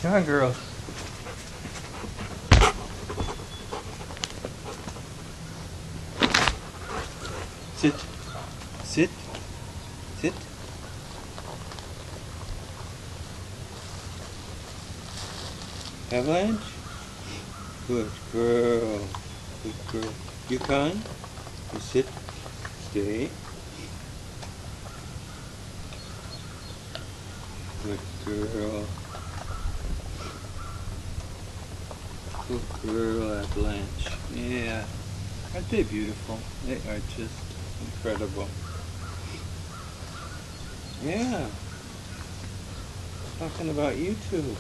Come on, girls. Sit. Sit. Sit. Avalanche? Good girl. Good girl. Yukon? You sit. Stay. Good girl. Good girl, Avalanche. Yeah. Aren't they beautiful? They are just incredible. Yeah. Talking about you two.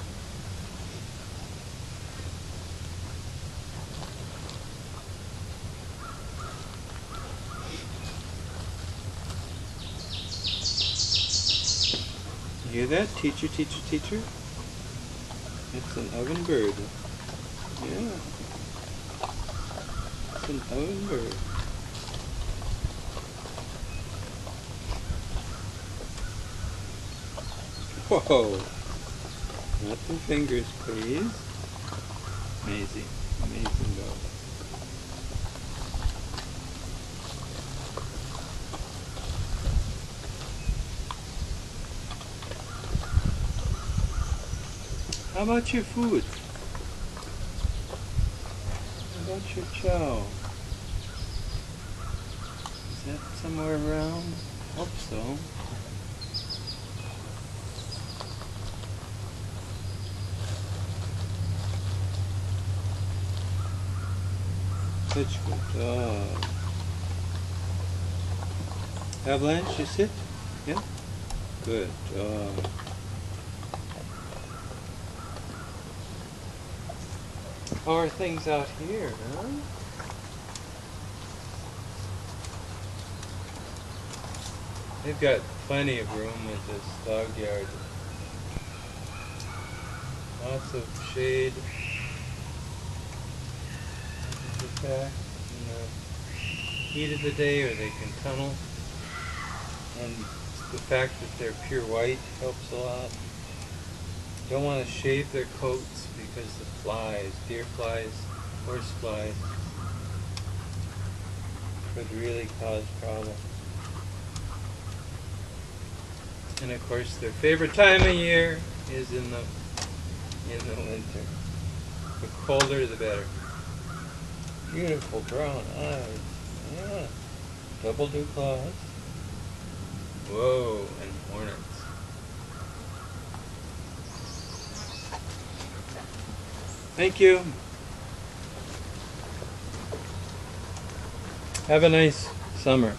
You hear that? Teacher, teacher, teacher? It's an oven bird. Yeah. It's an oven bird. Whoa! Not the fingers, please. Amazing. Amazing dog. How about your food? How about your chow? Is that somewhere around? Hope so. Such a good dog. Avalanche, you sit? Yeah? Good dog. How are things out here, huh? They've got plenty of room with this dog yard. Lots of shade. Back in the heat of the day, or they can tunnel. And the fact that they're pure white helps a lot. Don't want to shave their coats because the flies, deer flies, horse flies, could really cause problems. And of course their favorite time of year is in the winter. The colder the better. Beautiful brown eyes. Yeah. Double dew claws. Whoa, and hornets. Thank you. Have a nice summer.